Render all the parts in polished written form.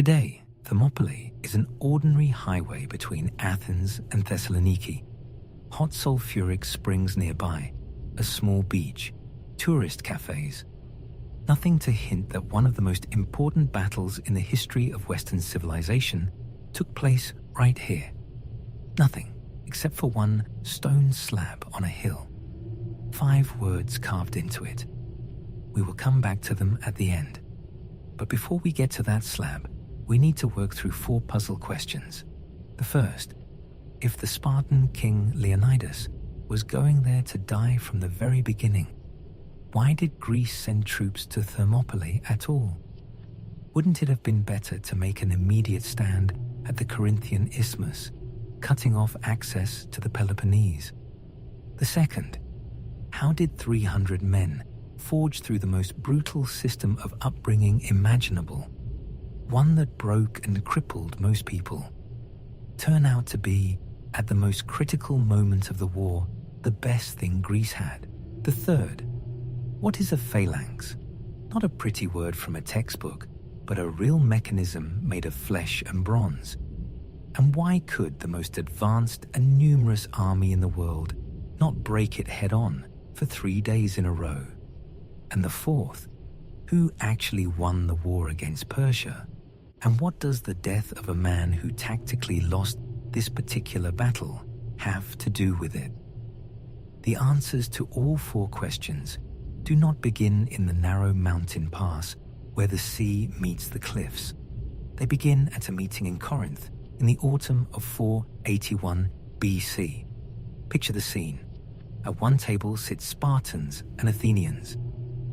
Today, Thermopylae is an ordinary highway between Athens and Thessaloniki. Hot sulfuric springs nearby, a small beach, tourist cafés. Nothing to hint that one of the most important battles in the history of Western civilization took place right here. Nothing except for one stone slab on a hill. 5 words carved into it. We will come back to them at the end. But before we get to that slab, we need to work through 4 puzzle questions. The first, if the Spartan king Leonidas was going there to die from the very beginning, why did Greece send troops to Thermopylae at all? Wouldn't it have been better to make an immediate stand at the Corinthian Isthmus, cutting off access to the Peloponnese? The second, how did 300 men forge through the most brutal system of upbringing imaginable, one that broke and crippled most people, turn out to be, at the most critical moment of the war, the best thing Greece had? The third, what is a phalanx? Not a pretty word from a textbook, but a real mechanism made of flesh and bronze. And why could the most advanced and numerous army in the world not break it head-on for 3 days in a row? And the fourth, who actually won the war against Persia? And what does the death of a man who tactically lost this particular battle have to do with it? The answers to all 4 questions do not begin in the narrow mountain pass where the sea meets the cliffs. They begin at a meeting in Corinth in the autumn of 481 BC. Picture the scene. At one table sit Spartans and Athenians,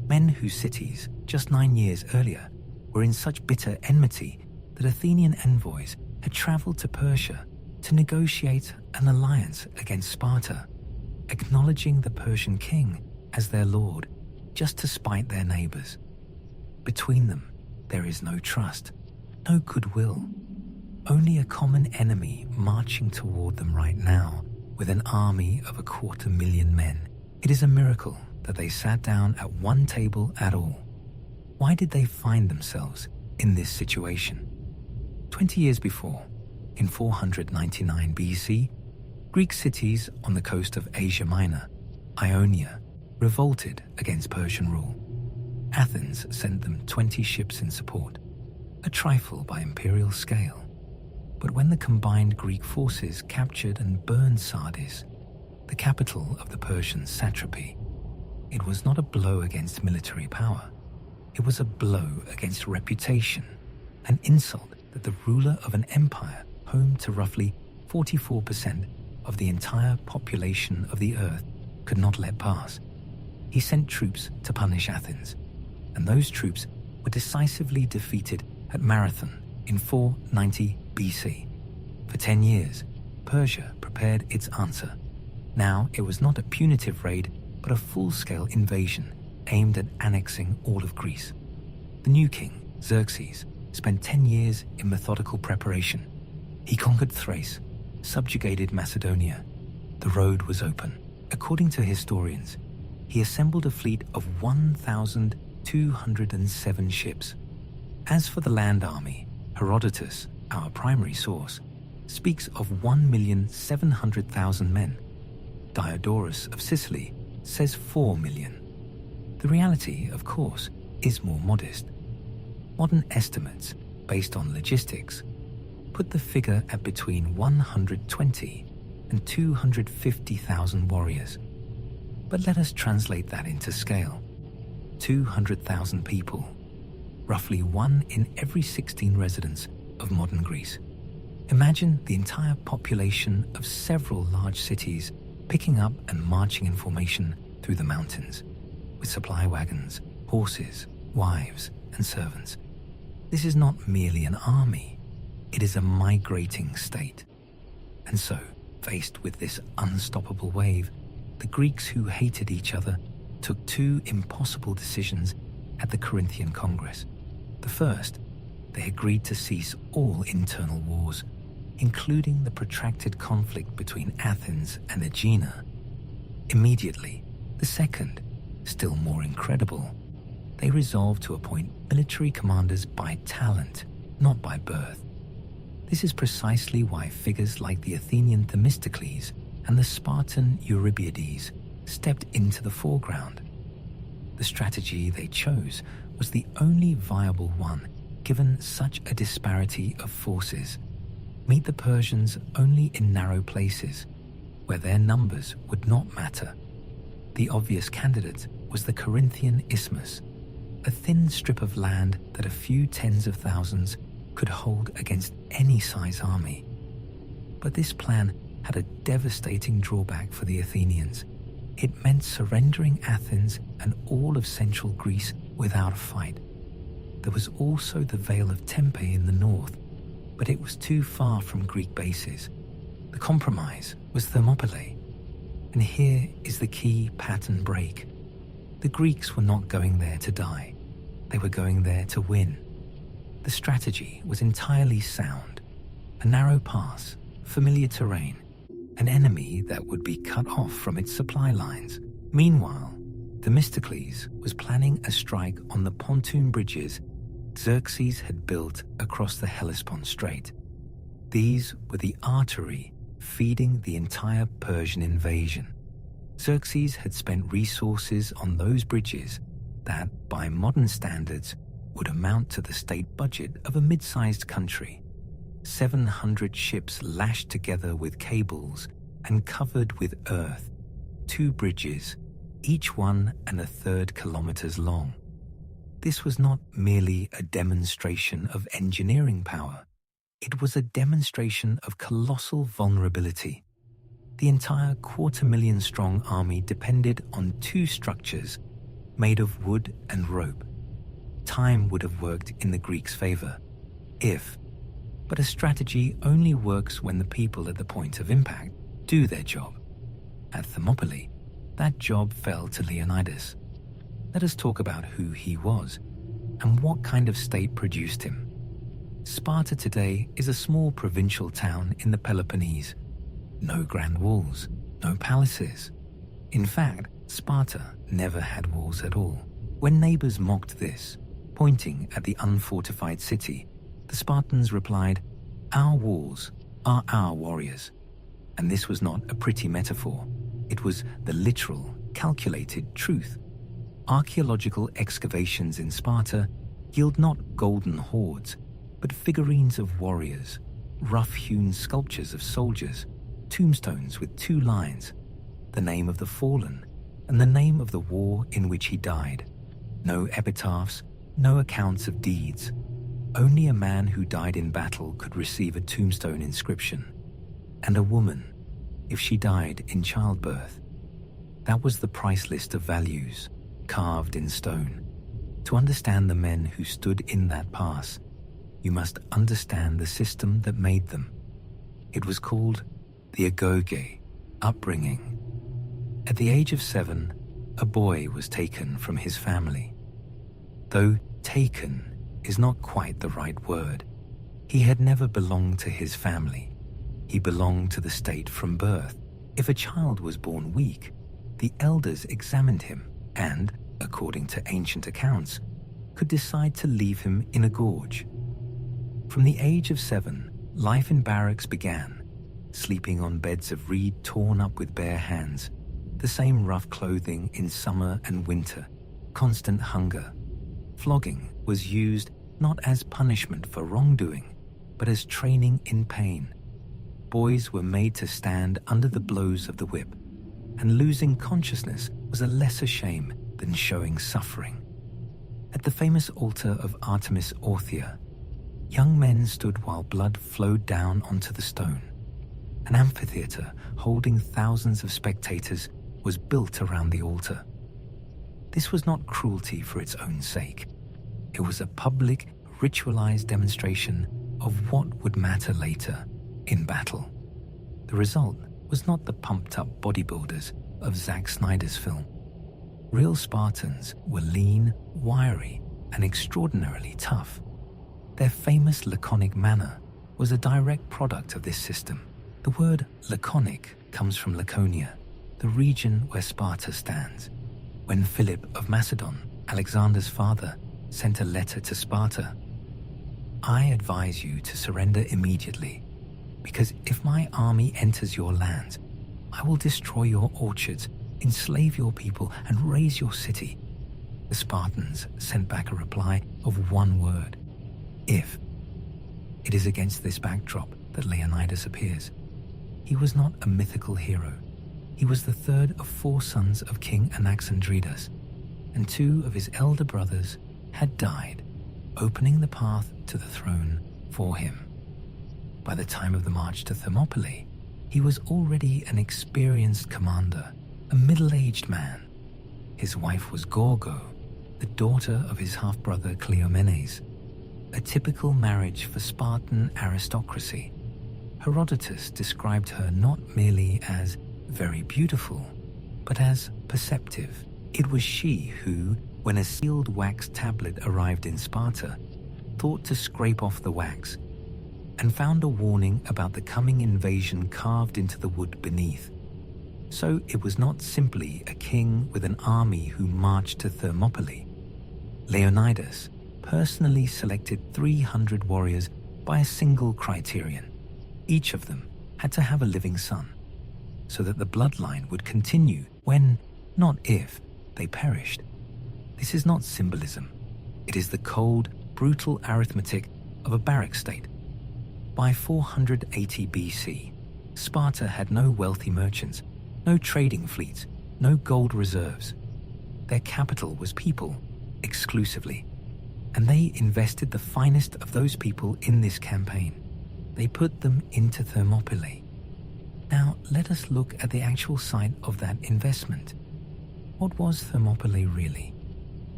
men whose cities, just 9 years earlier, were in such bitter enmity that Athenian envoys had traveled to Persia to negotiate an alliance against Sparta, acknowledging the Persian king as their lord, just to spite their neighbors. Between them, there is no trust, no goodwill, only a common enemy marching toward them right now with an army of 250,000 men. It is a miracle that they sat down at one table at all. Why did they find themselves in this situation? 20 years before, in 499 BC, Greek cities on the coast of Asia Minor, Ionia, revolted against Persian rule. Athens sent them 20 ships in support, a trifle by imperial scale. But when the combined Greek forces captured and burned Sardis, the capital of the Persian satrapy, it was not a blow against military power. It was a blow against reputation, an insult that the ruler of an empire home to roughly 44% of the entire population of the earth could not let pass. He sent troops to punish Athens, and those troops were decisively defeated at Marathon in 490 BC. For 10 years, Persia prepared its answer. Now it was not a punitive raid, but a full-scale invasion aimed at annexing all of Greece. The new king, Xerxes, spent 10 years in methodical preparation. He conquered Thrace, subjugated Macedonia. The road was open. According to historians, he assembled a fleet of 1,207 ships. As for the land army, Herodotus, our primary source, speaks of 1,700,000 men. Diodorus of Sicily says 4 million. The reality, of course, is more modest. Modern estimates, based on logistics, put the figure at between 120 and 250,000 warriors. But let us translate that into scale. 200,000 people, roughly 1 in every 16 residents of modern Greece. Imagine the entire population of several large cities picking up and marching in formation through the mountains, with supply wagons, horses, wives, and servants. This is not merely an army, it is a migrating state. And so, faced with this unstoppable wave, the Greeks who hated each other took 2 impossible decisions at the Corinthian Congress. The first, they agreed to cease all internal wars, including the protracted conflict between Athens and Aegina. Immediately, the second, still more incredible, they resolved to appoint military commanders by talent not by birth. This is precisely why figures like the Athenian Themistocles and the Spartan Eurybiades stepped into the foreground. The strategy they chose was the only viable one given such a disparity of forces. Meet the Persians only in narrow places, where their numbers would not matter. The obvious candidate was the Corinthian Isthmus, a thin strip of land that a few tens of thousands could hold against any size army. But this plan had a devastating drawback for the Athenians. It meant surrendering Athens and all of central Greece without a fight. There was also the Vale of Tempe in the north, but it was too far from Greek bases. The compromise was Thermopylae, and here is the key pattern break. The Greeks were not going there to die. They were going there to win. The strategy was entirely sound. A narrow pass, familiar terrain, an enemy that would be cut off from its supply lines. Meanwhile, Themistocles was planning a strike on the pontoon bridges Xerxes had built across the Hellespont Strait. These were the artery feeding the entire Persian invasion. Xerxes had spent resources on those bridges that, by modern standards, would amount to the state budget of a mid-sized country. 700 ships lashed together with cables and covered with earth. 2 bridges, each 1.25 kilometers long. This was not merely a demonstration of engineering power. It was a demonstration of colossal vulnerability. The entire 250,000-strong army depended on 2 structures made of wood and rope. Time would have worked in the Greeks' favor, but a strategy only works when the people at the point of impact do their job. At Thermopylae, that job fell to Leonidas. Let us talk about who he was and what kind of state produced him. Sparta today is a small provincial town in the Peloponnese. No grand walls, no palaces. In fact, Sparta never had walls at all. When neighbors mocked this, pointing at the unfortified city, the Spartans replied, "Our walls are our warriors." And this was not a pretty metaphor. It was the literal, calculated truth. Archaeological excavations in Sparta yield not golden hoards, but figurines of warriors, rough-hewn sculptures of soldiers, tombstones with 2 lines, the name of the fallen, and the name of the war in which he died. No epitaphs, no accounts of deeds. Only a man who died in battle could receive a tombstone inscription, and a woman, if she died in childbirth. That was the price list of values, carved in stone. To understand the men who stood in that pass, you must understand the system that made them. It was called the agoge, upbringing. At the age of 7, a boy was taken from his family. Though taken is not quite the right word. He had never belonged to his family. He belonged to the state from birth. If a child was born weak, the elders examined him and, according to ancient accounts, could decide to leave him in a gorge. From the age of 7, life in barracks began, sleeping on beds of reed torn up with bare hands, the same rough clothing in summer and winter, constant hunger. Flogging was used not as punishment for wrongdoing, but as training in pain. Boys were made to stand under the blows of the whip, and losing consciousness was a lesser shame than showing suffering. At the famous altar of Artemis Orthia, young men stood while blood flowed down onto the stone. An amphitheater holding thousands of spectators was built around the altar. This was not cruelty for its own sake. It was a public, ritualized demonstration of what would matter later in battle. The result was not the pumped-up bodybuilders of Zack Snyder's film. Real Spartans were lean, wiry, and extraordinarily tough. Their famous laconic manner was a direct product of this system. The word laconic comes from Laconia, the region where Sparta stands. When Philip of Macedon, Alexander's father, sent a letter to Sparta, I advise you to surrender immediately, because if my army enters your lands, I will destroy your orchards, enslave your people, and raze your city." The Spartans sent back a reply of one word: "If." It is against this backdrop that Leonidas appears. He was not a mythical hero. He was the third of 4 sons of King Anaxandridas, and 2 of his elder brothers had died, opening the path to the throne for him. By the time of the march to Thermopylae, he was already an experienced commander, a middle-aged man. His wife was Gorgo, the daughter of his half-brother Cleomenes, a typical marriage for Spartan aristocracy. Herodotus described her not merely as very beautiful, but as perceptive. It was she who, when a sealed wax tablet arrived in Sparta, thought to scrape off the wax and found a warning about the coming invasion carved into the wood beneath. So it was not simply a king with an army who marched to Thermopylae. Leonidas personally selected 300 warriors by a single criterion. Each of them had to have a living son, so that the bloodline would continue when, not if, they perished. This is not symbolism. It is the cold, brutal arithmetic of a barrack state. By 480 BC, Sparta had no wealthy merchants, no trading fleets, no gold reserves. Their capital was people, exclusively, and they invested the finest of those people in this campaign. They put them into Thermopylae. Now let us look at the actual site of that investment. What was Thermopylae really?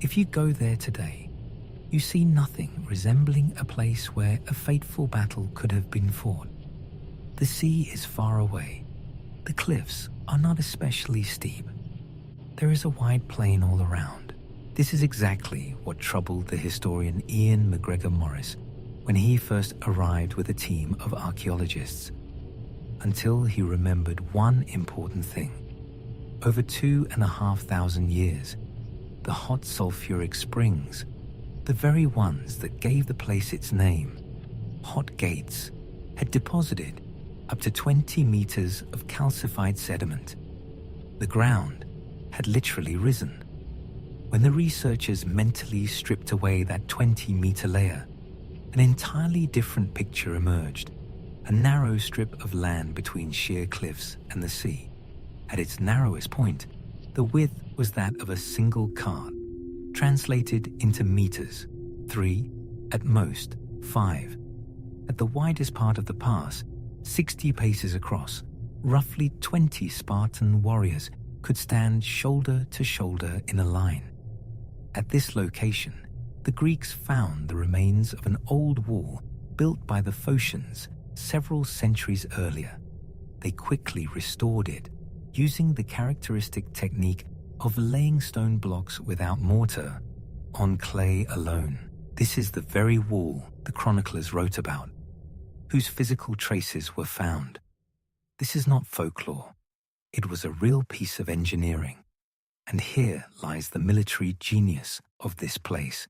If you go there today, you see nothing resembling a place where a fateful battle could have been fought. The sea is far away. The cliffs are not especially steep. There is a wide plain all around. This is exactly what troubled the historian Ian McGregor Morris when he first arrived with a team of archaeologists, until he remembered one important thing. Over 2,500 years, the hot sulfuric springs, the very ones that gave the place its name, hot gates, had deposited up to 20 meters of calcified sediment. The ground had literally risen. When the researchers mentally stripped away that 20-meter layer, an entirely different picture emerged. A narrow strip of land between sheer cliffs and the sea. At its narrowest point, the width was that of a single cart, translated into meters, 3, at most 5. At the widest part of the pass, 60 paces across, roughly 20 Spartan warriors could stand shoulder to shoulder in a line. At this location, the Greeks found the remains of an old wall built by the Phocians several centuries earlier. They quickly restored it, using the characteristic technique of laying stone blocks without mortar, on clay alone. This is the very wall the chroniclers wrote about, whose physical traces were found. This is not folklore. It was a real piece of engineering. And here lies the military genius of this place.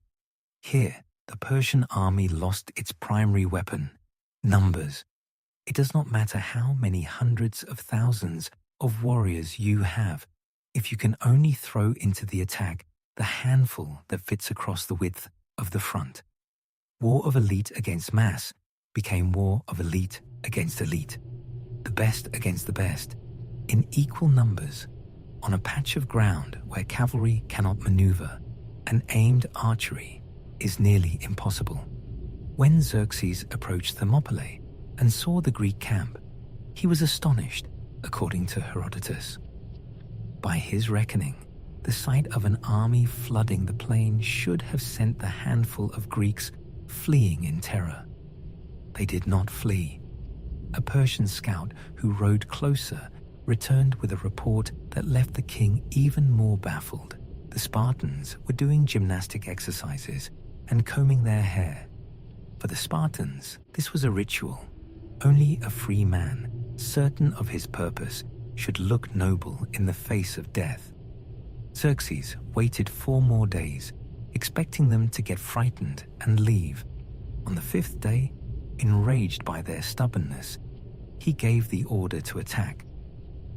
Here, the Persian army lost its primary weapon, numbers. It does not matter how many hundreds of thousands of warriors you have, if you can only throw into the attack the handful that fits across the width of the front. War of elite against mass became war of elite against elite, the best against the best, in equal numbers, on a patch of ground where cavalry cannot maneuver, and aimed archery is nearly impossible. When Xerxes approached Thermopylae and saw the Greek camp, he was astonished, according to Herodotus. By his reckoning, the sight of an army flooding the plain should have sent the handful of Greeks fleeing in terror. They did not flee. A Persian scout who rode closer returned with a report that left the king even more baffled. The Spartans were doing gymnastic exercises and combing their hair. For the Spartans, this was a ritual. Only a free man, certain of his purpose, should look noble in the face of death. Xerxes waited 4 more days, expecting them to get frightened and leave. On the fifth day, enraged by their stubbornness, he gave the order to attack.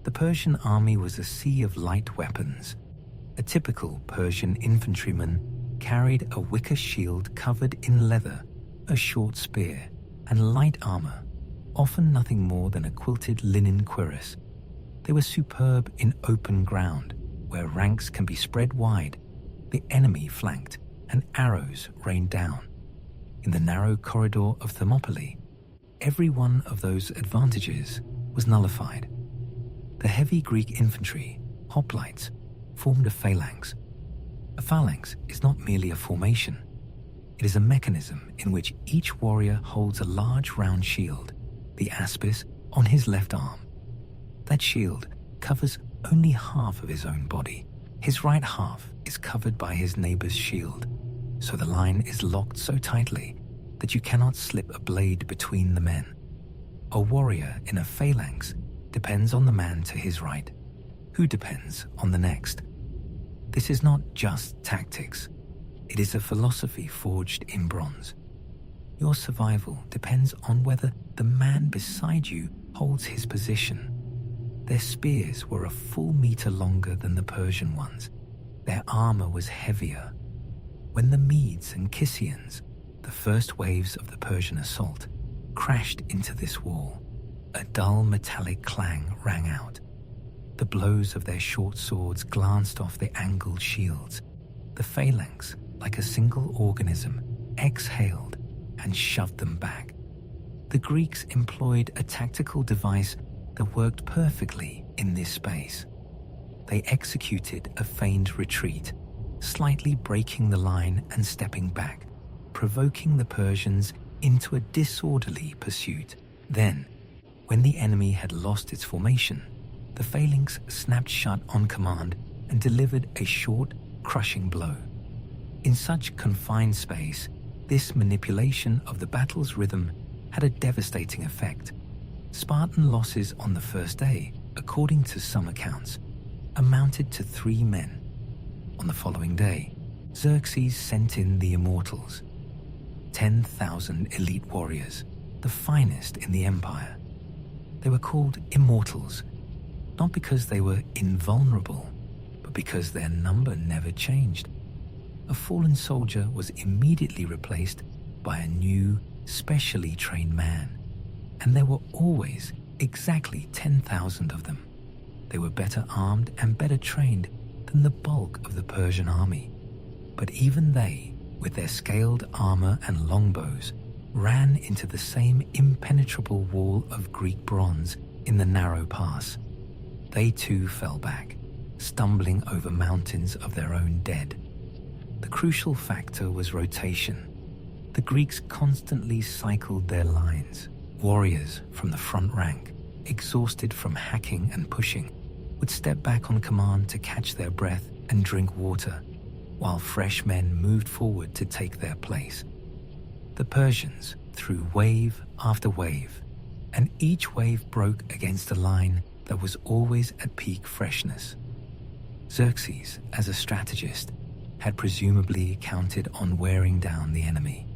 The Persian army was a sea of light weapons. A typical Persian infantryman carried a wicker shield covered in leather, a short spear, and light armor, often nothing more than a quilted linen cuirass. They were superb in open ground, where ranks can be spread wide, the enemy flanked, and arrows rained down. In the narrow corridor of Thermopylae, every one of those advantages was nullified. The heavy Greek infantry, hoplites, formed a phalanx. A phalanx is not merely a formation. It is a mechanism in which each warrior holds a large round shield, the aspis, on his left arm. That shield covers only half of his own body. His right half is covered by his neighbor's shield, so the line is locked so tightly that you cannot slip a blade between the men. A warrior in a phalanx depends on the man to his right, who depends on the next. This is not just tactics. It is a philosophy forged in bronze. Your survival depends on whether the man beside you holds his position. Their spears were a full meter longer than the Persian ones. Their armor was heavier. When the Medes and Kissians, the first waves of the Persian assault, crashed into this wall, a dull metallic clang rang out. The blows of their short swords glanced off the angled shields. The phalanx, like a single organism, exhaled and shoved them back. The Greeks employed a tactical device that worked perfectly in this space. They executed a feigned retreat, slightly breaking the line and stepping back, provoking the Persians into a disorderly pursuit. Then, when the enemy had lost its formation, the phalanx snapped shut on command and delivered a short, crushing blow. In such confined space, this manipulation of the battle's rhythm had a devastating effect. Spartan losses on the first day, according to some accounts, amounted to 3 men. On the following day, Xerxes sent in the Immortals, 10,000 elite warriors, the finest in the empire. They were called Immortals, not because they were invulnerable, but because their number never changed. A fallen soldier was immediately replaced by a new, specially trained man, and there were always exactly 10,000 of them. They were better armed and better trained than the bulk of the Persian army, but even they, with their scaled armor and longbows, ran into the same impenetrable wall of Greek bronze in the narrow pass. They too fell back, stumbling over mountains of their own dead. The crucial factor was rotation. The Greeks constantly cycled their lines. Warriors from the front rank, exhausted from hacking and pushing, would step back on command to catch their breath and drink water, while fresh men moved forward to take their place. The Persians threw wave after wave, and each wave broke against a line that was always at peak freshness. Xerxes, as a strategist, had presumably counted on wearing down the enemy,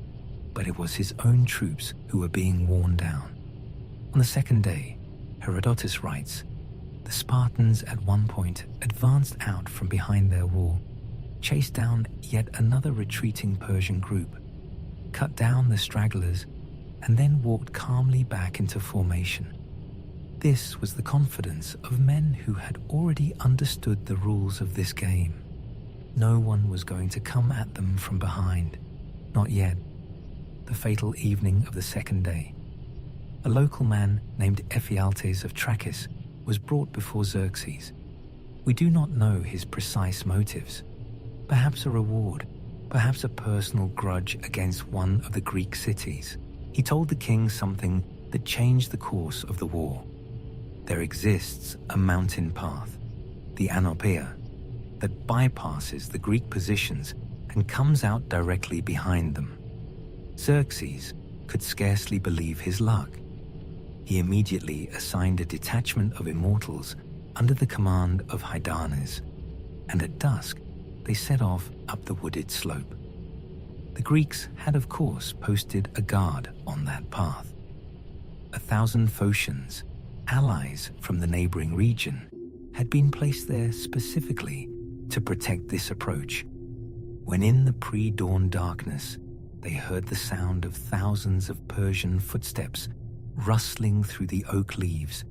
but it was his own troops who were being worn down. On the second day, Herodotus writes, the Spartans at one point advanced out from behind their wall, chased down yet another retreating Persian group, cut down the stragglers, and then walked calmly back into formation. This was the confidence of men who had already understood the rules of this game. No one was going to come at them from behind, not yet. The fatal evening of the second day, a local man named Ephialtes of Trachis was brought before Xerxes. We do not know his precise motives. Perhaps a reward, perhaps a personal grudge against one of the Greek cities. He told the king something that changed the course of the war. There exists a mountain path, the Anopeia, that bypasses the Greek positions and comes out directly behind them. Xerxes could scarcely believe his luck. He immediately assigned a detachment of Immortals under the command of Hydarnes, and at dusk they set off up the wooded slope. The Greeks had, of course, posted a guard on that path. 1,000 Phocians, allies from the neighboring region, had been placed there specifically to protect this approach. When in the pre-dawn darkness, they heard the sound of thousands of Persian footsteps rustling through the oak leaves.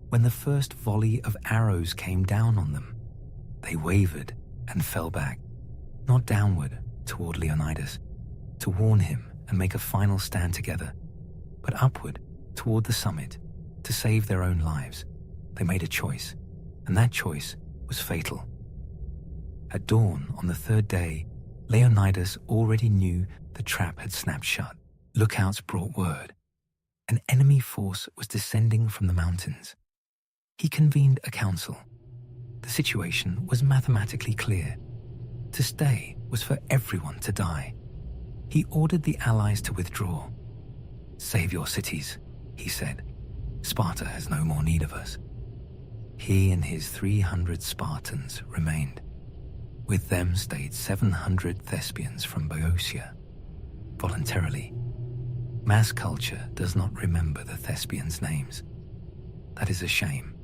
When the first volley of arrows came down on them, they wavered and fell back, not downward toward Leonidas, to warn him and make a final stand together, but upward toward the summit to save their own lives. They made a choice, and that choice was fatal. At dawn on the third day, Leonidas already knew the trap had snapped shut. Lookouts brought word. An enemy force was descending from the mountains. He convened a council. The situation was mathematically clear. To stay was for everyone to die. He ordered the allies to withdraw. "Save your cities," he said. "Sparta has no more need of us." He and his 300 Spartans remained. With them stayed 700 Thespians from Boeotia, voluntarily. Mass culture does not remember the Thespians' names. That is a shame.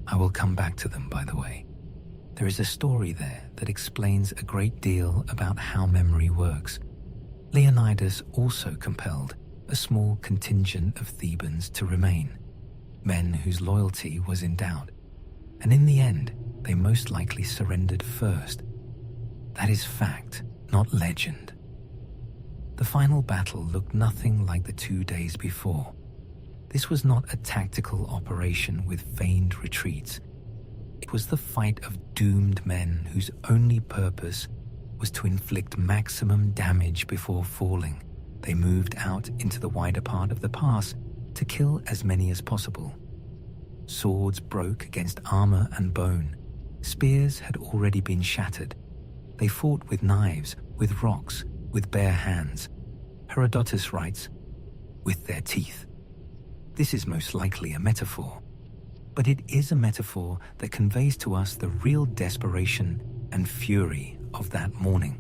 I will come back to them, by the way. There is a story there that explains a great deal about how memory works. Leonidas also compelled a small contingent of Thebans to remain, men whose loyalty was in doubt, and in the end, they most likely surrendered first. That is fact, not legend. The final battle looked nothing like the 2 days before. This was not a tactical operation with feigned retreats. It was the fight of doomed men whose only purpose was to inflict maximum damage before falling. They moved out into the wider part of the pass to kill as many as possible. Swords broke against armor and bone. Spears had already been shattered. They fought with knives, with rocks, with bare hands. Herodotus writes, "with their teeth." This is most likely a metaphor, but it is a metaphor that conveys to us the real desperation and fury of that morning.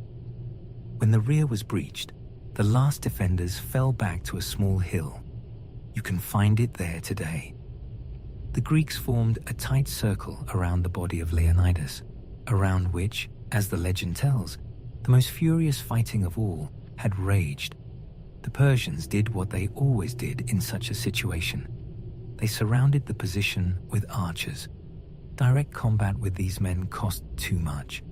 When the rear was breached, the last defenders fell back to a small hill. You can find it there today. The Greeks formed a tight circle around the body of Leonidas, around which, as the legend tells, the most furious fighting of all had raged. The Persians did what they always did in such a situation. They surrounded the position with archers. Direct combat with these men cost too much.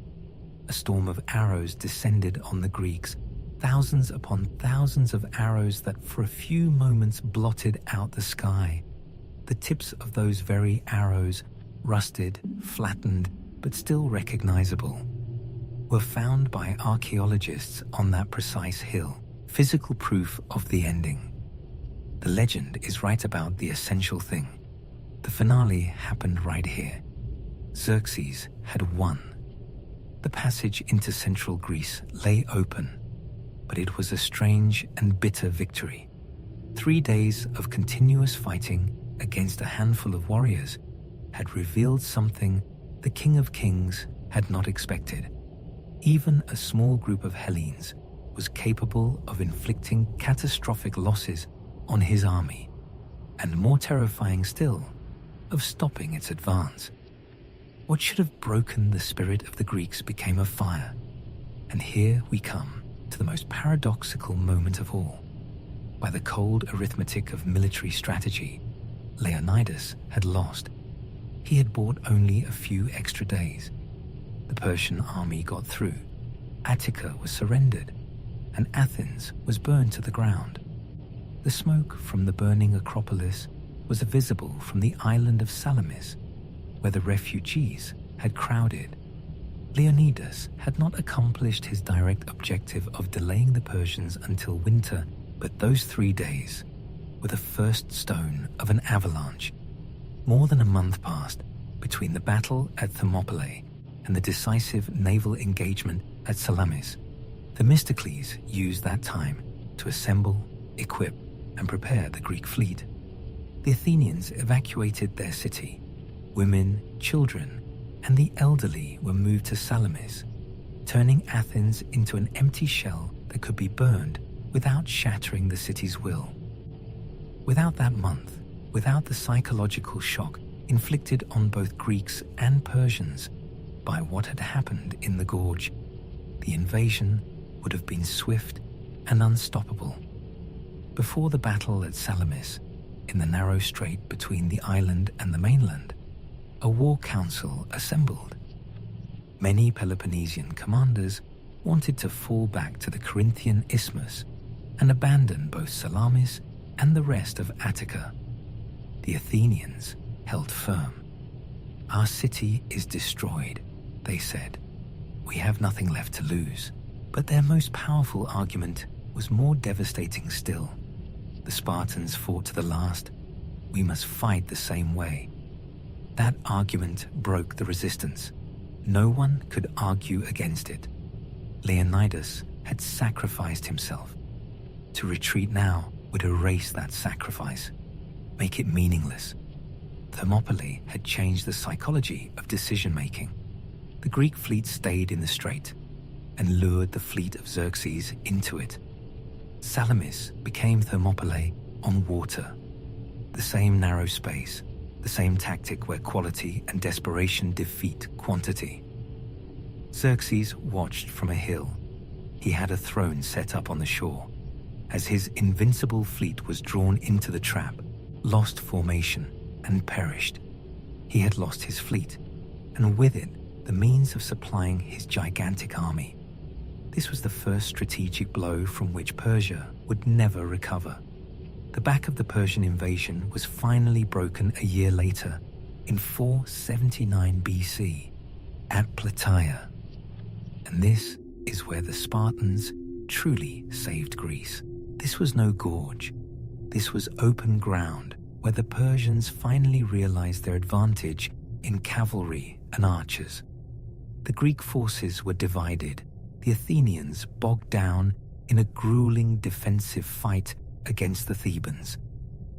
A storm of arrows descended on the Greeks, thousands upon thousands of arrows that for a few moments blotted out the sky. The tips of those very arrows, rusted, flattened, but still recognizable, were found by archaeologists on that precise hill, physical proof of the ending. The legend is right about the essential thing. The finale happened right here. Xerxes had won. The passage into central Greece lay open, but it was a strange and bitter victory. 3 days of continuous fighting against a handful of warriors had revealed something the King of Kings had not expected. Even a small group of Hellenes was capable of inflicting catastrophic losses on his army, and more terrifying still, of stopping its advance. What should have broken the spirit of the Greeks became a fire, and here we come to the most paradoxical moment of all. By the cold arithmetic of military strategy, Leonidas had lost. He had bought only a few extra days. The Persian army got through. Attica was surrendered, and Athens was burned to the ground. The smoke from the burning Acropolis was visible from the island of Salamis, where the refugees had crowded. Leonidas had not accomplished his direct objective of delaying the Persians until winter, but those 3 days were the first stone of an avalanche. More than a month passed between the battle at Thermopylae and the decisive naval engagement at Salamis. Themistocles used that time to assemble, equip, and prepare the Greek fleet. The Athenians evacuated their city. Women, children, and the elderly were moved to Salamis, turning Athens into an empty shell that could be burned without shattering the city's will. Without that month, without the psychological shock inflicted on both Greeks and Persians by what had happened in the gorge, the invasion would have been swift and unstoppable. Before the battle at Salamis, in the narrow strait between the island and the mainland, a war council assembled. Many Peloponnesian commanders wanted to fall back to the Corinthian isthmus and abandon both Salamis and the rest of Attica. The Athenians held firm. "Our city is destroyed," they said. "We have nothing left to lose." But their most powerful argument was more devastating still. The Spartans fought to the last. "We must fight the same way." That argument broke the resistance. No one could argue against it. Leonidas had sacrificed himself. To retreat now would erase that sacrifice, make it meaningless. Thermopylae had changed the psychology of decision-making. The Greek fleet stayed in the strait and lured the fleet of Xerxes into it. Salamis became Thermopylae on water. The same narrow space, the same tactic where quality and desperation defeat quantity. Xerxes watched from a hill. He had a throne set up on the shore. As his invincible fleet was drawn into the trap, lost formation, and perished, he had lost his fleet, and with it, the means of supplying his gigantic army. This was the first strategic blow from which Persia would never recover. The back of the Persian invasion was finally broken a year later, in 479 BC, at Plataea. And this is where the Spartans truly saved Greece. This was no gorge. This was open ground where the Persians finally realized their advantage in cavalry and archers. The Greek forces were divided, the Athenians bogged down in a grueling defensive fight against the Thebans.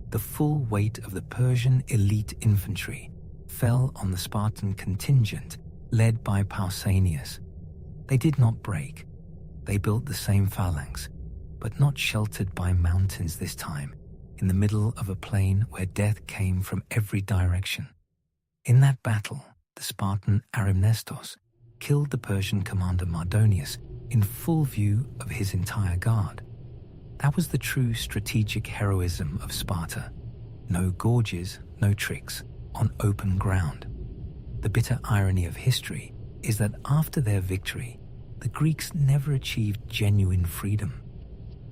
The full weight of the Persian elite infantry fell on the Spartan contingent led by Pausanias. They did not break. They built the same phalanx, but not sheltered by mountains this time, in the middle of a plain where death came from every direction. In that battle, the Spartan Arimnestos killed the Persian commander Mardonius in full view of his entire guard. That was the true strategic heroism of Sparta. No gorges, no tricks, on open ground. The bitter irony of history is that after their victory, the Greeks never achieved genuine freedom.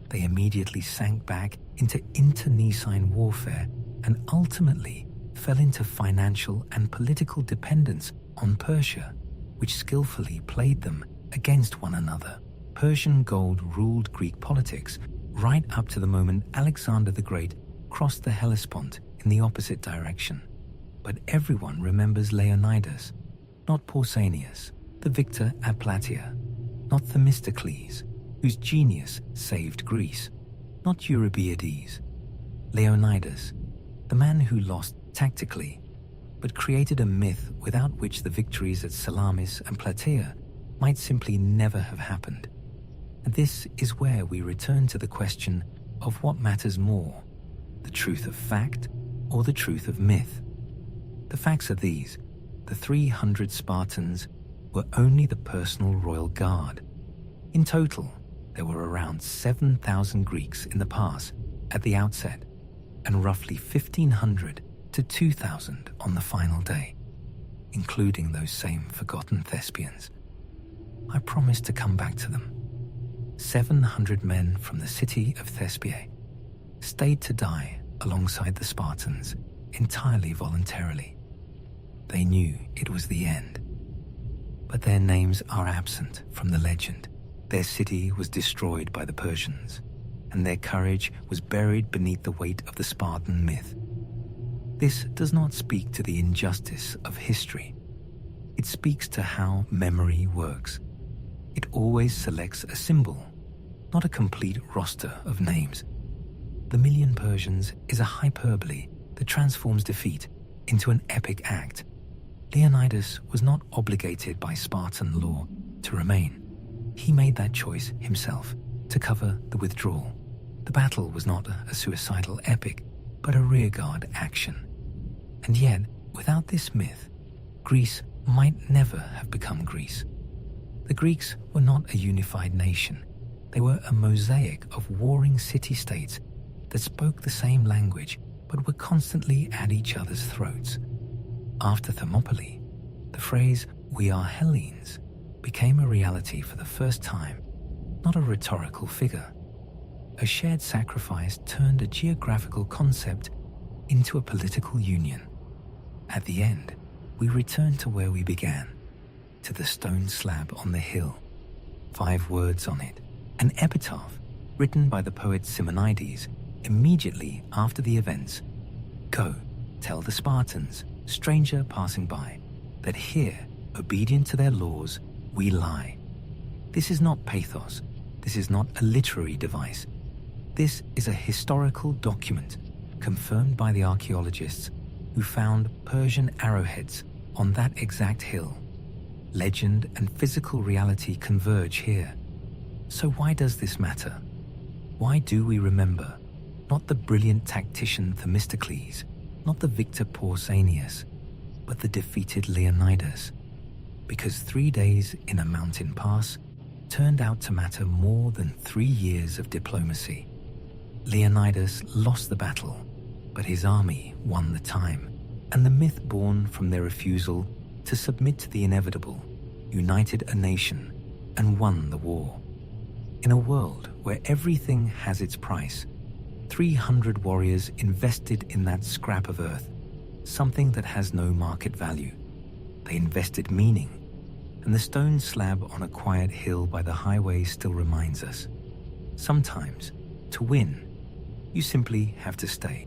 They immediately sank back into internecine warfare and ultimately fell into financial and political dependence on Persia, which skillfully played them against one another. Persian gold ruled Greek politics right up to the moment Alexander the Great crossed the Hellespont in the opposite direction. But everyone remembers Leonidas, not Pausanias, the victor at Plataea, not Themistocles, whose genius saved Greece, not Eurybiades. Leonidas, the man who lost tactically, but created a myth without which the victories at Salamis and Plataea might simply never have happened. And this is where we return to the question of what matters more, the truth of fact or the truth of myth. The facts are these: the 300 Spartans were only the personal royal guard. In total, there were around 7,000 Greeks in the pass at the outset, and roughly 1,500 to 2,000 on the final day, including those same forgotten Thespians. I promised to come back to them. 700 men from the city of Thespiae stayed to die alongside the Spartans entirely voluntarily. They knew it was the end. But their names are absent from the legend. Their city was destroyed by the Persians, and their courage was buried beneath the weight of the Spartan myth. This does not speak to the injustice of history. It speaks to how memory works. It always selects a symbol, not a complete roster of names. The Million Persians is a hyperbole that transforms defeat into an epic act. Leonidas was not obligated by Spartan law to remain. He made that choice himself, to cover the withdrawal. The battle was not a suicidal epic, but a rearguard action. And yet, without this myth, Greece might never have become Greece. The Greeks were not a unified nation. They were a mosaic of warring city-states that spoke the same language but were constantly at each other's throats. After Thermopylae, the phrase "we are Hellenes" became a reality for the first time, not a rhetorical figure. A shared sacrifice turned a geographical concept into a political union. At the end, we return to where we began, to the stone slab on the hill. 5 words on it, an epitaph written by the poet Simonides immediately after the events. "Go, tell the Spartans, stranger passing by, that here, obedient to their laws, we lie." This is not pathos. This is not a literary device. This is a historical document confirmed by the archaeologists who found Persian arrowheads on that exact hill. Legend and physical reality converge here. So why does this matter? Why do we remember not the brilliant tactician Themistocles, not the victor Pausanias, but the defeated Leonidas? Because 3 days in a mountain pass turned out to matter more than 3 years of diplomacy. Leonidas lost the battle, but his army won the time, and the myth born from their refusal to submit to the inevitable united a nation and won the war. In a world where everything has its price, 300 warriors invested in that scrap of earth, something that has no market value. They invested meaning, and the stone slab on a quiet hill by the highway still reminds us. Sometimes, to win, you simply have to stay.